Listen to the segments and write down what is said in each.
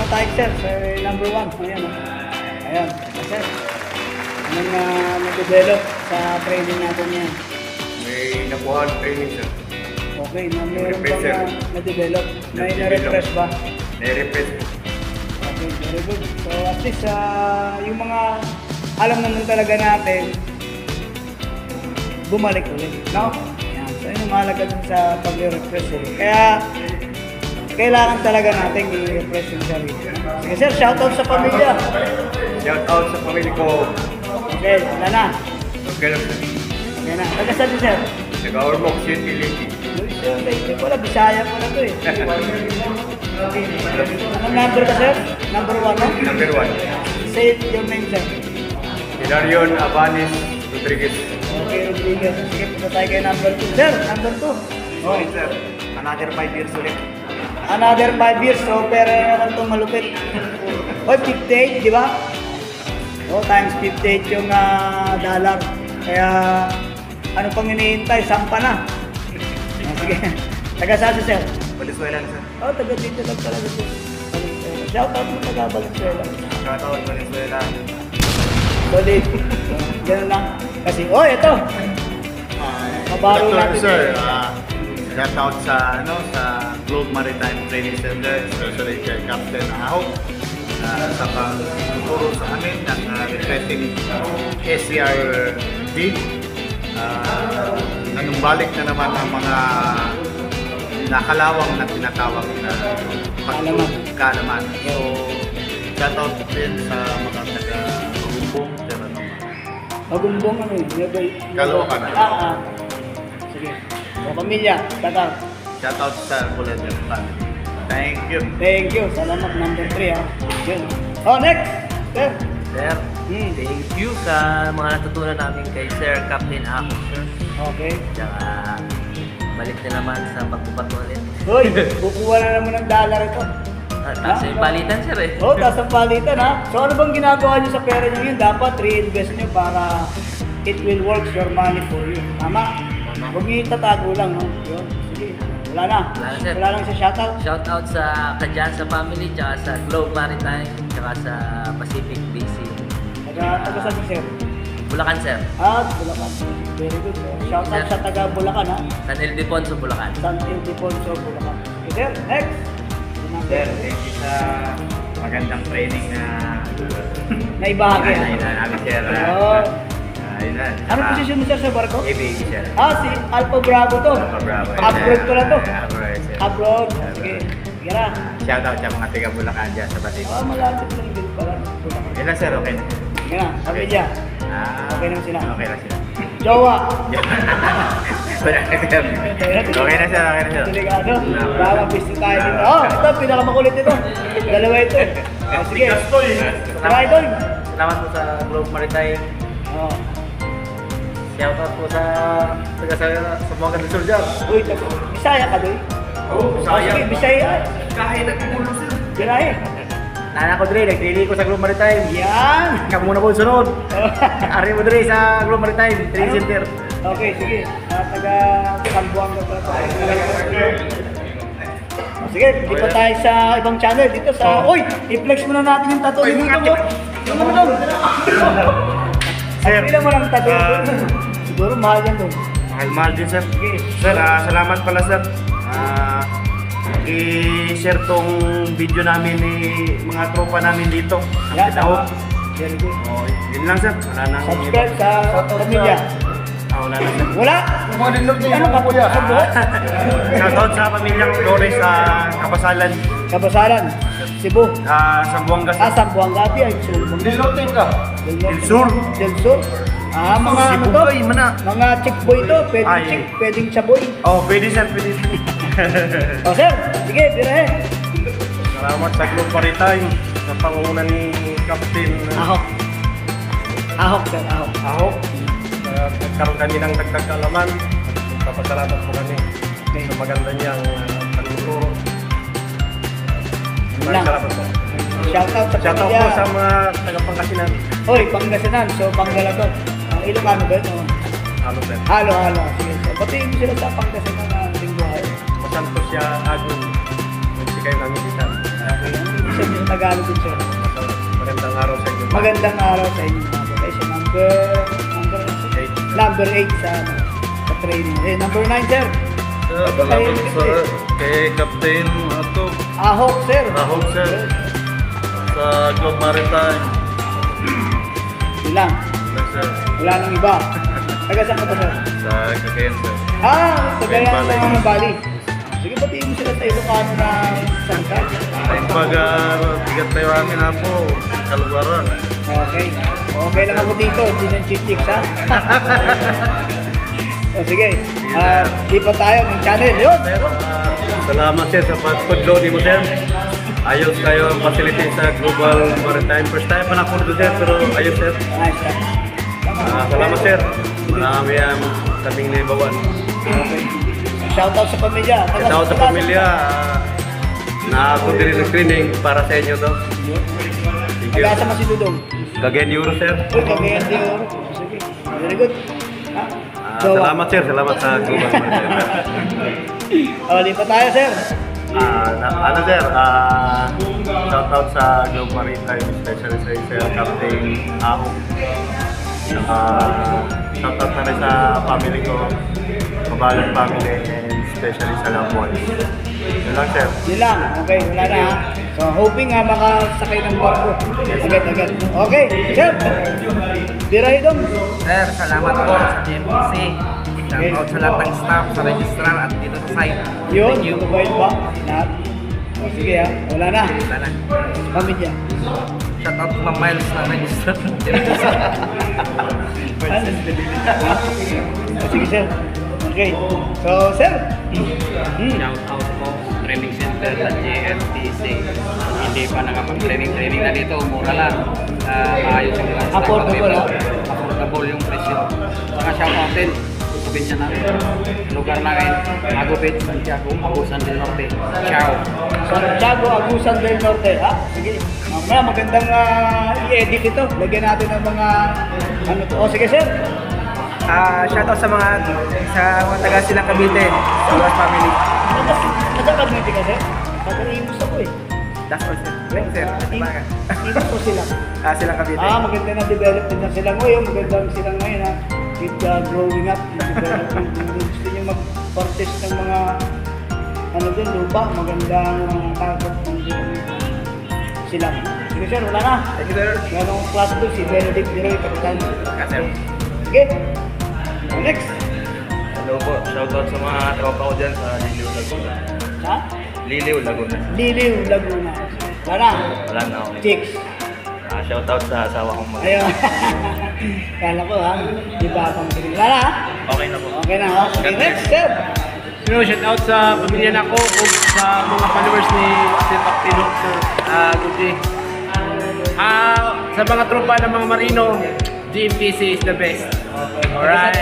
na tayo, sir. Number 1. Ayan. Ayan. Sir. Anong nag-develop sa training natin yan? May nakuha training, sir. Okay, meron bang na-develop? May na-refresh ba? Na-refresh. Okay, very good. So at least yung mga alam naman talaga natin, bumalik ulit, no? Yan. So yun yung mahalaga dun sa pag-refresh ulit. Kaya kailangan talaga natin i-refresh yung sarili. Sige sir, shoutout sa pamilya. Shoutout sa pamilya ko. Okay, wala na. Okay lang, sir. Okay na. Nagkasal din sir? Nag-Ormoc City, Lady. Wala, Bisaya po na to eh. Anong number ka sir? Number 1 no? Number 1. Say your name sir. Hilarion Abanis Rodriguez. Okay, Rodriguez. Sige, punta tayo kay number 2. Sir, number 2. Okay, sir. Another 5 years ulit. Another 5 years, so pero naman itong malupit. Oy, 58, di ba? O, times 58 yung dollar. Kaya, ano pang hinihintay? Sampa na. Sige. Taga saan si sir? Valenzuela, sir. Oh, taga dito lang talaga sir. Shoutout mo taga Valenzuela. Shoutout Valenzuela. Solid. Ganun lang. Kasi, oh, ito. Mabaro natin. Sir. Shoutout sa Globe Maritime Training Center, especially kay Captain Ahok sa pagtuturo sa amin ng refreshing SCRD. Nanumbalik na naman ang mga nakalawang na tinatawag na kaalaman. So, shoutout din sa mga taga-Magumbong. Magumbong ano yun? Caloocan. Sige. O pamilya, taga. Shoutout sa Bulletin family. Thank you. Thank you. Salamat, number 3 ha. Yun. Oh, next! Sir. Sir, thank you sa mga natutunan namin kay Sir Captain Ahok, sir. Okay. Tsaka balik na naman sa pagbubato ulit. Hoy, kukuha na naman ng dollar ito. Taas yung palitan, sir eh. Oh, taas ang palitan ha. So ano bang ginagawa nyo sa pera nyo yun? Dapat reinvest nyo para it will work your money for you. Tama? Huwag nyo itatago lang, no? Yun. Sige. Wala na. Sir. Wala lang sa shoutout. Shoutout sa Kadyan sa family, tsaka sa Globe Maritime, tsaka sa Pacific BC. Taga saan si sir? Bulacan, sir. Bulacan. Very good. Shoutout sa taga Bulacan ha. San Ildefonso, Bulacan. San Ildefonso, Bulacan. Okay, sir, next. Sir, thank you sa magandang training na naibahagi ha. namin, sir. Ayun na. Ano posisyon mo sir sa barko? ABA, sir. Si Alpha Bravo to. Alpha Bravo. Abroad ko na to. Abroad, sir. Abroad. Sige. Sige na. Shoutout sa mga taga Bulacan dyan sa Batik. Malapit lang din pala. Yun lang, sir. Okay na. Sige na. Pamilya. Okay naman sila. Okay na sila. Jowa. Okay na, sir. Okay na, sir. Delikado. Baka pisto tayo dito. Oh, ito. Pinakamakulit ito. Dalawa ito. Sige. Tara, idol. Salamat po sa Globe Maritime. Shoutout po sa mga kandisol dyan. Uy, Bisaya ka doy? Bisaya. Sige, Bisaya. Kahit nagpupulo, sir. Birahe. Nana ko Dre, nagdili ko sa Globe Maritime. Yan. Ikaw muna po sunod. Ari mo Dre sa Globe Maritime Training Center. Okay, sige. Taga Sambuanga pa tayo. Sige, dito tayo sa ibang channel. Dito sa... Uy! I-flex muna natin yung tattoo dito mo. Yung ano doon? Sir. Pila mo lang tattoo doon. Siguro mahal yan doon. Mahal din, sir. Sir, salamat pala, sir. I-share tong video namin ni mga tropa namin dito. Yan, Ako. very good. Yun lang, sir. Wala nang Subscribe sa pamilya. Wala na, sir. Wala? Ano ka kuya? Sa buhok? Shoutout sa pamilyang Flores sa Kapasalan. Kabasaran. Cebu. Sambuanga. Sambuanga. Ay, Sulbong. Dilotin ka. Del Sur. Del Sur. Mga ano to? Mga chick boy to. Pwedeng chaboy. Oh, pwede, sir. Pwede. Sir. Sige, birahe. Salamat sa Globe Maritime sa pangunguna ni Captain Ahok. Ahok, sir. Ahok. Ahok. Nagkaroon kami ng dagdag kaalaman. Papasalamat po kami sa maganda niyang pagtuturo. Salamat po. Shoutout sa Shoutout pamilya. po sa mga taga-Pangasinan. Hoy, Pangasinan. So, Panggalagot. Ang Ilocano ba yun? Halo, sir. Halo. Sige. So, batiin mo sila sa Pangasinan na ating buhay. Masanto siya agung. Hindi kayo namin isan. Okay. Isa nyo Tagalog din, sir. Magandang araw sa inyo. Magandang araw sa inyo. Okay, so number 8 sa training. Eh, number 9, sir. Salamat sir kay Captain Ahok, sir. Ahok sir sa Globe Maritime. Ilang. Sir, Wala nang iba. Taga saan ka ba, sir? sa Cagayan sir. Tagayan Bali. sa Bali. Sige, batiin mo sila sa Ilocano na sangka. Ay tigat tayo amin na po kalugaran. Okay. Okay lang ako dito. Hindi ng chicks, ha? O, sige. Lipat tayo ng channel. Yun. Salamat sir sa pag-loading mo sir. Ayos kayo ang facility sa Global Maritime. First time pa na po sir pero ayos sir. Nice, sir. Salamat sir. Marami ang kaming naibawan. Okay. Shoutout sa pamilya. Shoutout sa pamilya. Na ako din ng training para sa inyo to. Thank you. Mag-asa mo si Dudong. Cagayan Euro sir. Uy, Cagayan de Oro. Sige. Very good. Ha? Salamat sir, salamat sa Global Maritime. Lipat tayo, sir. Ano sir, shoutout sa Global Maritime, especially sa Captain Ahok. Shoutout na rin sa family ko, kabalang family, and especially sa loved ones. Yun lang sir. Yun lang. Okay, wala na, ha? So, hoping makasakay ng barko. Agad-agad. Okay, sir. Dirahi dong. Sir, salamat po sa GMPC. Shoutout sa lahat ng staff, sa registrar at dito sa site. Yun, Thank you. mabait ba? Lahat. O, sige, ha? Wala na. Sana. Pamilya. Shoutout sa mga miles na registrar. O, sige, sir. Okay. So, sir. Shoutout po training center sa GMPC. Hindi pa nakapag-training na dito, mura lang. Maayos yung mga staff. Affordable, ha? Affordable yung presyo. Saka shoutout din. Probinsya namin. Lugar namin, Agubit, Santiago, Agusan del Norte. Ciao. Santiago, Agusan del Norte, ha? Sige. Mamaya, magandang i-edit ito. Lagyan natin ng mga ano to. O, sige, sir. Shoutout sa mga taga silang Cavite, sa West Family. Nagkakabiti ka, sir? Pagkalimus ako, eh. That's all, sir. Thank you, sir. Imus ko sila. Silang Cavite. Maganda na develop din na sila ngayon. Magandang sila ngayon, ha? Keep growing up. Gusto nyo mag-purchase ng mga ano din, lupa. Magandang takot sila. Sige, sir. Wala na. Thank you, sir. Ganong class doon, si Benedict Diroy, kapitan. Sir. Sige. Next. Hello po, shoutout sa mga tropa ko dyan sa Liliw, Laguna. Ha? Liliw, Laguna. Liliw, Laguna. Wala na. Wala na ako. Chicks. Shoutout sa asawa kong mga. Ayun. Kala ko, ha? Di ba akong sige. Wala na, ha? Okay na po. Okay na, ha? Okay, next, sir. Shout out sa pamilya na ko o sa mga followers ni Sir Captain Ahok, sir. Good day. Sa mga tropa ng mga marino, GMPC is the best. Alright.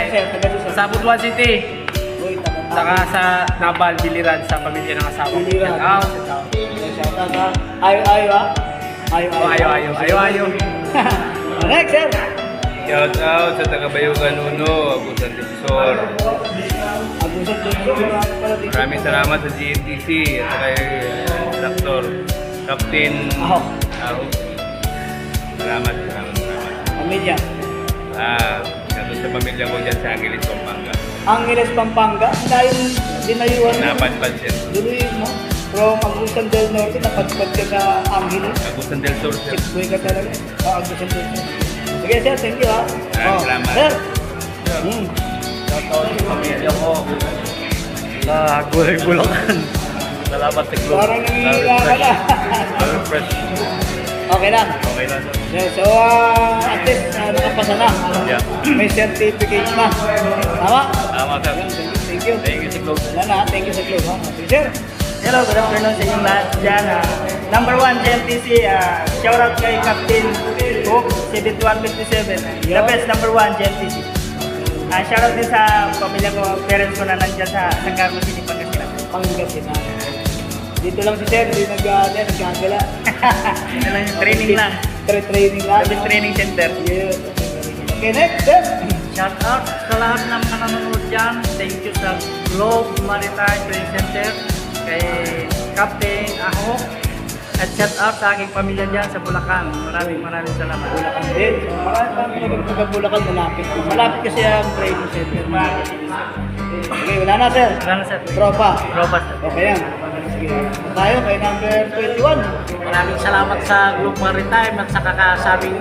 Sa Butuan City, Uy, taga- saka sa Nabal, Biliran, sa pamilya ng asawa. Biliran. Shout out. Shout out, ha? Ayo, ha? Ayo. Next, sir. Shout out sa taga-Bayugan Uno, Agusan Divisor. Agusan din yung mga pala dito. Maraming salamat sa GMTC at kay Dr. Captain Ahok. Ahok. Salamat. Pamilya. Nandun sa pamilya ko dyan sa Angeles, Pampanga. Angeles, Pampanga. Dahil dinayuan mo. Napadpad siya. Duluyin mo. From Agusan del Norte, napadpad ka sa Angeles. Agusan del Sur, sir. Checkboy ka talaga. Agusan del Norte. Sige, sir. Thank you, ha? Salamat. Sir. Shoutout sa pamilya ko sa Gulay Bulacan. Salamat sa Globe. Parang nangihila ka na. Fresh. Okay lang. Okay lang, sir. Yeah, so, at least, nakapasa na. Yeah. May certificate na. Tama? Tama, sir. Thank you. Thank you sa Globe. Wala na, thank you sa club, ha? Sige, sir. Hello, good afternoon sa inyong lahat dyan. Number 1, GMTC, shoutout kay Captain Hook, 7157. The best, number 1, GMTC. Shoutout din sa pamilya ko, parents ko na nandyan sa San Carlos City, Pangasinan. Pangasinan. Dito lang si sir, hindi nagkagala. Ito lang yung training lang. Training lang. Sabi training center. Yeah. Okay, next, sir. Shoutout sa lahat ng mga nanonood dyan. Thank you sa Globe Maritime Training Center, kay Captain Ahok, At shout out sa aking pamilya dyan sa Bulacan. Maraming salamat. Bulacan din. So, marami taga Bulacan malapit. Malapit kasi ang training center. Okay, wala na sir. Wala na, sir. Tropa. Robot. Okay yan. Sige. Tayo kay number 21. Maraming salamat sa Globe Maritime at sa kakasabing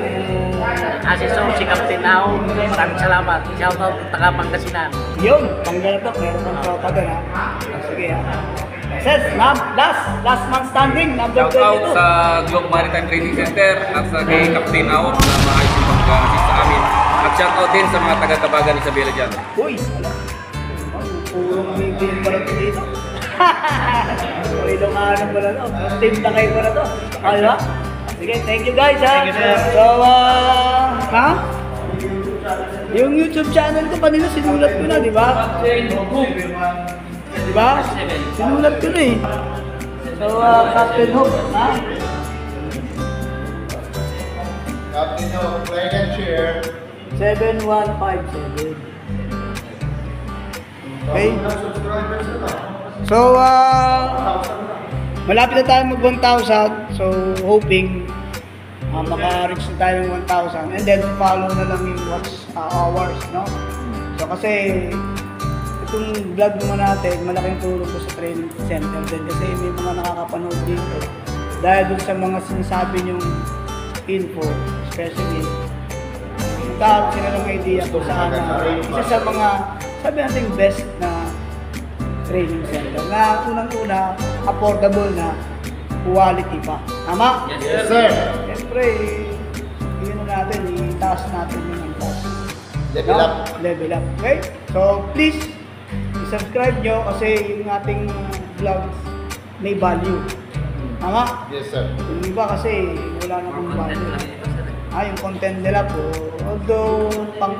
asesor si Captain Ao. Maraming salamat. Shoutout taga Pangasinan. Yun, panggalatok. Meron ng tropa doon ha. Sige ha. Ses, last man standing, number 22. Shout out sa Globe Maritime Training Center at sa kay Captain Aon na maayos yung pag-assist sa amin. At shout out din sa mga taga-Tabagan Isabela dyan. Uy, wala. Purong bibig pala ito dito. Uy, lunganan pala to. Team na kayo pala to. Okay ba? Sige, thank you guys ha. Thank you, sir. So, ha? Yung YouTube channel ko kanina sinulat ko na, di ba? Di ba? Sinulat ko na eh. So, Captain Hook, ha? Captain Hook, like and share. 7157. Okay? Subscribers na lang. So, malapit na tayo mag 1,000. So, hoping maka-reach na tayo ng 1,000. And then, follow na lang yung watch hours, no? So, kasi itong vlog naman natin, malaking tulong ko sa training center din. Kasi may mga nakakapanood dito. Dahil dun sa mga sinasabi nyong info, especially, magkakaroon sila ng idea kung saan isa sa mga, sabi natin, best na training center na unang-una, affordable na quality pa. Tama? Yes, sir. Siyempre, yun na natin, itaas natin yung taas. Level up. Level up. Okay? So, please, i-subscribe nyo kasi yung ating vlogs may value. Tama? Yes, sir. Yung iba kasi wala na kong value. Yung content nila po, although pang